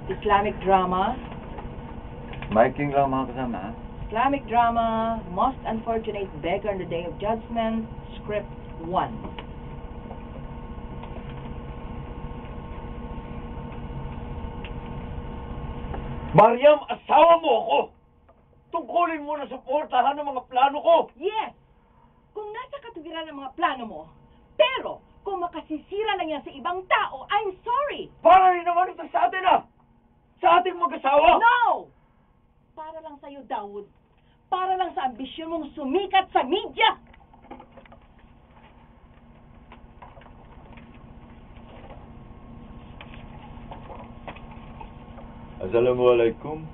Islamic drama. Miking lang mga kasama, ha? Islamic drama, Most Unfortunate Beggar on the Day of Judgment, Script 1. Mariam, asawa mo ako! Tungkulin mo na suportahan ng mga plano ko! Yes! Kung nasa katuwiran ng mga plano mo, pero kung makasisira lang yan sa ibang tao, I'm sorry! Para rin naman ito sa atin, ah! Sa ating mag-asawa! No! Para lang sa'yo, Dawood. Para lang sa ambisyon mong sumikat sa media! Assalamualaikum.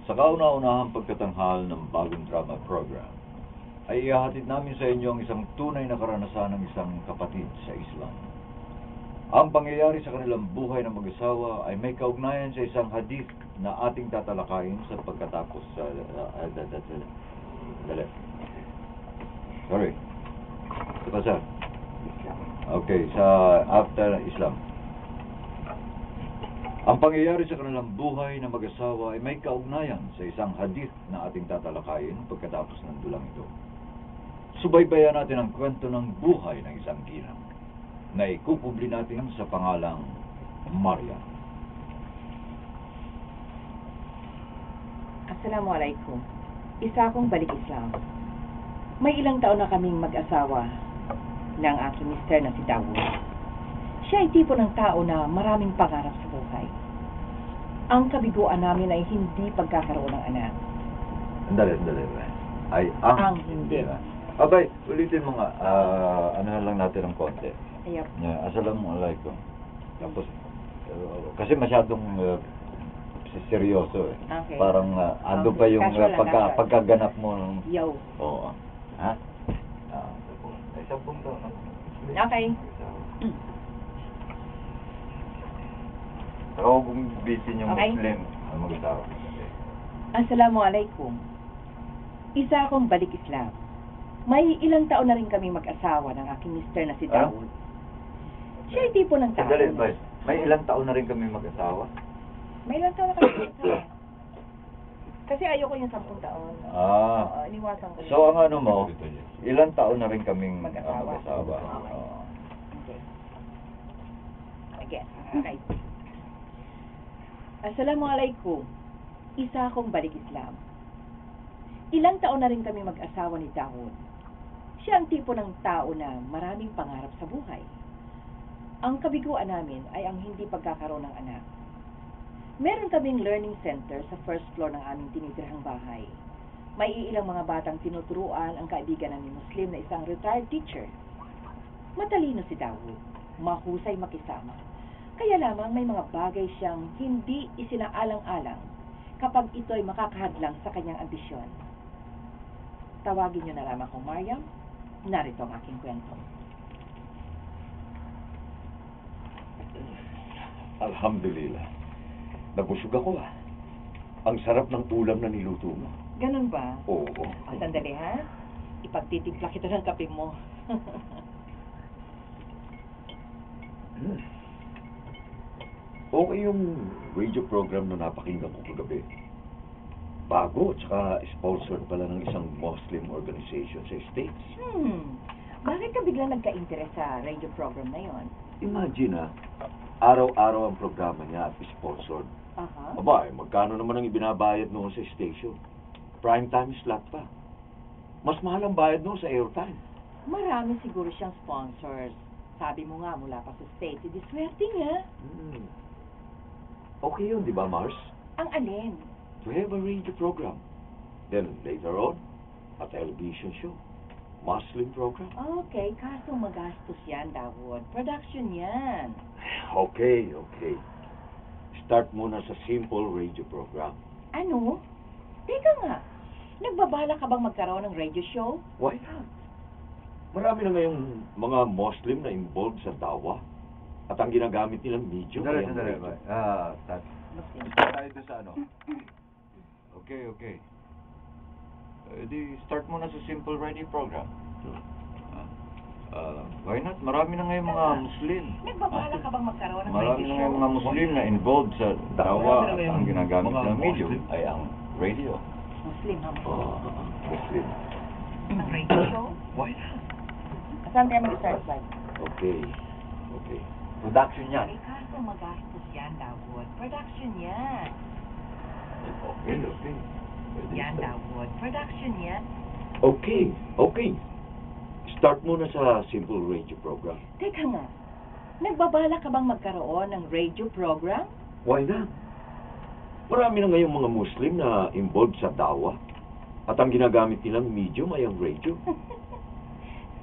Sa kauna-unahang pagkatanghal ng bagong drama program, ay ihahatid namin sa inyo ang isang tunay na karanasan ng isang kapatid sa Islam. Ang pangyayari sa kanilang buhay ng mag-asawa ay may kaugnayan sa isang hadith na ating tatalakayin sa pagkatapos sa... Sorry. Ito pa, sir. Okay, sa after Islam. Ang pangyayari sa kanilang buhay na mag-asawa ay may kaugnayan sa isang hadith na ating tatalakayin pagkatapos ng dulang ito. Subaybayan natin ang kwento ng buhay ng isang ginang na ikukubli natin sa pangalang Maria. Assalamualaikum. Isa akong balik Islam. May ilang taon na kaming mag-asawa ng aking mister na si Dawood. Siya ay tipo ng tao na maraming pangarap sa buhay. Ang kabiguan namin ay hindi pagkakaroon ng anak. Andali. Ay ang hindi. Abay, ulitin mo nga. Ano lang natin ng konti. Ayap. Assalamualaikum. Tapos, kasi masyadong seryoso eh. Okay. Parang ando pa yung Casual lang. pagkaganap mo. Yo. Oo. Ha? Ay, 10 taon. Okay. Saka huwag kong bitin yung Okay. Muslim na mag-asawa. Assalamualaikum. Isa akong balik Islam. May ilang taon na rin kami mag-asawa ng aking mister na si Dawood. Siya ay tipo ng tao. Sandali, boy. May ilang taon na rin kami mag-asawa? May ilang taon na kami mag-asawa. Kasi ayoko yung 10 taon. Oo, iniwasan ko yun. So ang ano mo, ilang taon na rin kaming Mag-asawa. mag-asawa. Okay. Oo. Okay. Again. Okay. Assalamualaikum. Isa akong balik Islam. Ilang taon na rin kami mag-asawa ni Dawood. Siya ang tipo ng tao na maraming pangarap sa buhay. Ang kabiguan namin ay ang hindi pagkakaroon ng anak. Meron kaming learning center sa first floor ng aming tinitirhang bahay. May ilang mga batang tinuturuan ang kaibigan namin Muslim na isang retired teacher. Matalino si Dawood, mahusay makisama. Kaya lamang may mga bagay siyang hindi isinaalang-alang kapag ito'y makakahadlang sa kanyang ambisyon. Tawagin niyo na lamang kong Mariam. Narito ang aking kwento. Alhamdulillah. Nabusog ako, ah. Ang sarap ng ulam na niluto mo. Ganun ba? Oo. Sandali ha. Ipagtitimpla kita ng kape mo. Okay yung radio program na napakinggan ko kagabi. Bago, tsaka sponsored pala ng isang Muslim organization sa States. Bakit ka bigla nagka-interest sa radio program na yon? Imagine, araw-araw ang programa niya at sponsored. Aha. Aba, magkano naman ang ibinabayad noon sa station? Prime time slot pa. Mas mahal ang bayad noon sa airtime. Marami siguro siyang sponsors. Sabi mo nga mula pa sa States, di swerte nga. Okay yun, di ba, Mars? Ang alin? To have a radio program. Then later on, a television show. Muslim program. Okay, kaso magastos yan, Dawood. Production yan. Okay. Start muna sa simple radio program. Ano? Teka nga, nagbabala ka bang magkaroon ng radio show? Why not? Marami na ngayong mga Muslim na involved sa dawa. At ang ginagamit nilang medium ay ang radio. Tayo doon sa ano? Okay. Di start muna sa simple radio program. Why not? Marami na ngayon mga Muslim. Nagbabala ka bang magkaroon ng Marami radio na show? ngayon mga Muslim na involved sa dawa at ang ginagamit Mga na medium Muslim? ay ang radio. Muslim, ha? Muslim. Ang radio show? Why not? Saan tayo mag-start, Mike? Okay. Okay. Production yan. Ay, kaso magastos yan, Dawod. Production yan. Okay, okay. Pwede Yan, start. Dawod. Production yan. Okay, okay. Start muna sa simple radio program. Teka nga, nagbabala ka bang magkaroon ng radio program? Why not? Marami na ngayong mga Muslim na involved sa dawa. At ang ginagamit nilang medium ay ang radio.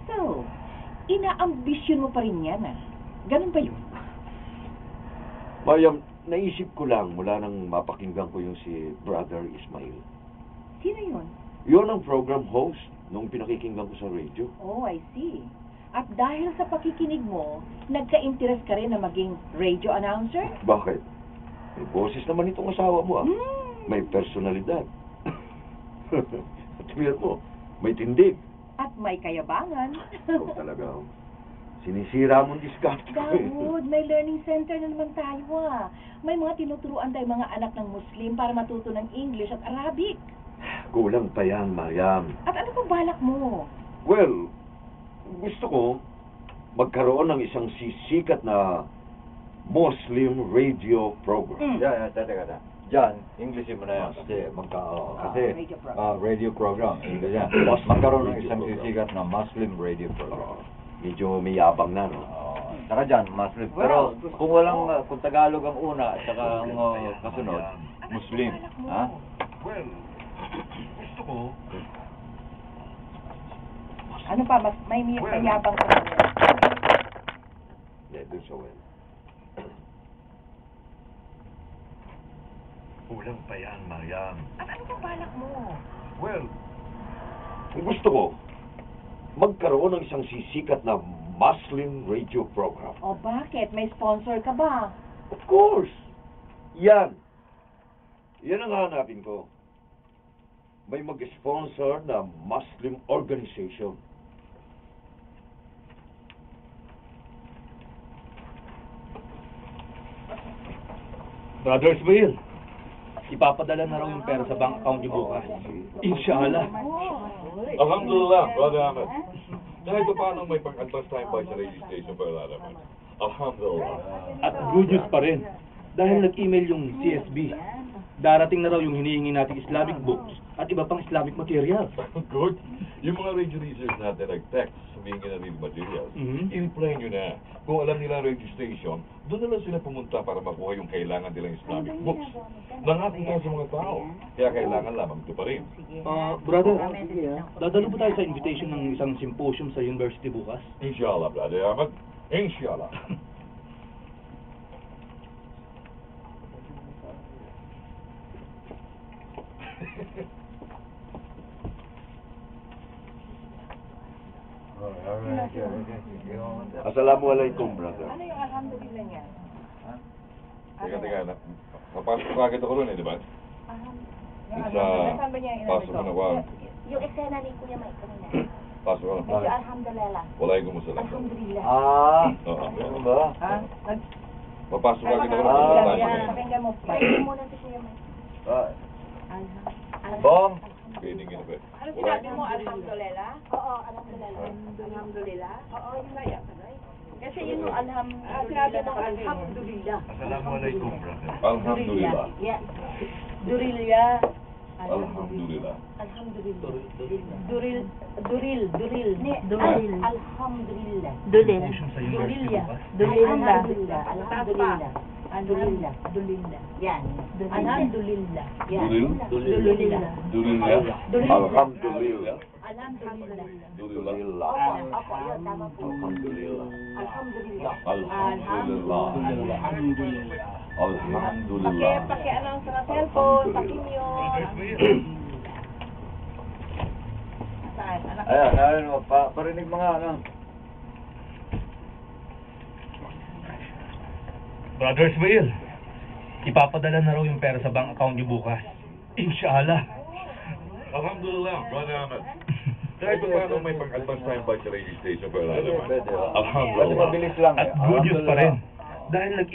So, inaambisyon mo pa rin yan, ah. Ganun ba yun? Mayam, naisip ko lang mula nang mapakinggan ko yung si Brother Ismail. Sino yun? Yun ang program host nung pinakikinggan ko sa radio. Oh, I see. At dahil sa pakikinig mo, nagka-interest ka rin na maging radio announcer? Bakit? May boses naman itong asawa mo, ah. Hmm. May personalidad. At tingnan mo, may tindig. At may kayabangan. Ikaw talaga, oh. Sinisira mong diskarte ko, eh. Dawood, may learning center na naman tayo, ah. May mga tinuturuan tayong mga anak ng Muslim para matuto ng English at Arabic. Kulang pa yan, Mariam. At ano pa balak mo? Well, gusto ko magkaroon ng isang sisikat na Muslim radio program. Teka. Diyan, Englishin mo na yan kasi radio program. radio program. Yan. Magkaroon ng isang sisikat na Muslim radio program. Medyo may yabang na, no? Saka dyan, Muslim. Pero kung walang, kung Tagalog ang una, saka ang kasunod, Muslim. Ha? Well, gusto ko... Ano pa, mas may mayabang ka na. Yeah, do so well. Kulang pa yan, Mariam. At ano pa balak mo? Well, gusto ko magkaroon ng isang sisikat na Muslim radio program. O bakit? May sponsor ka ba? Of course! Yan! Yan ang hahanapin ko. May mag-sponsor na Muslim organization. Brother Ismail, ipapadala na raw yung pera sa bank account niyo bukas. Inshallah. Alhamdulillah, Brother Ahmed. Kahit pa paano may pang-advance time pa sa radio station para lalaman. Alhamdulillah. At good news pa rin. Dahil nag-email yung CSB, darating na raw yung hinihingi nating Islamic books at iba pang Islamic material. Good. Yung mga radio listeners natin nag-text, humingi na rin materials. Mhm. I-reply nyo na. Kung alam nila ang radio station, doon na lang sila pumunta para makuha yung kailangan nilang Islamic books. Nangako nga sa mga tao. Kaya kailangan lamang ito pa rin. Brother, dadalo po tayo sa invitation ng isang symposium sa university bukas? Inshallah, Brother Ahmed. Inshallah. Assalamualaikum, brother. Ano yung alhamdulillah niya? Teka. Napasok ko agad ako ron eh, di ba? Nasaan ba niya yung Pasok ko na ko. Yung eksena ni Kuya Mike kanina. Pasok ko na. Medyo alhamdulillah. Waalaikumsalam. Alhamdulillah. Oo. Ano ba? Ha? Papasok agad ako Pakinggan ron. yan. Pakinggan mo. Pakinggan muna si Kuya Mike. Bong! Pwede nga na ba? Ano sinabi mo? Alhamdulillah? Oo, alhamdulillah. Alhamdulillah? Oo, yun nga yan. Kasi yun yung alhamdulillah. sinabi mo, alhamdulillah. Assalamualaikum, brother. Alhamdulillah. Yeah. Durilya. Alhamdulillah. Alhamdulillah. Duril. Alhamdulillah. Symposium sa university Durilya. bukas? Alhamdulillah. Alhamdulillah. Alhamdulillah. Yan. Alhamdulillah. Yan. Dulillah. Dulillah. Dulillah. Alhamdulillah. Alhamdulillah. Dulillah. Opo, yun, tama po. Alhamdulillah. Alhamdulillah. Alhamdulillah. Alhamdulillah. Paki-announce sa cellphone, paki-mute. Saan? Anak Ayan, parinig mga ano. Brother Ismail, ipapadala na raw yung pera sa bank account niyo bukas. Inshallah. Alhamdulillah, Brother Ahmed. Kahit pa paano may pag-advance time ba sa registration para naman. Pwede, oh. Alhamdulillah. Kasi mabilis lang eh. At good news pa rin. Alhamdulillah. Dahil nag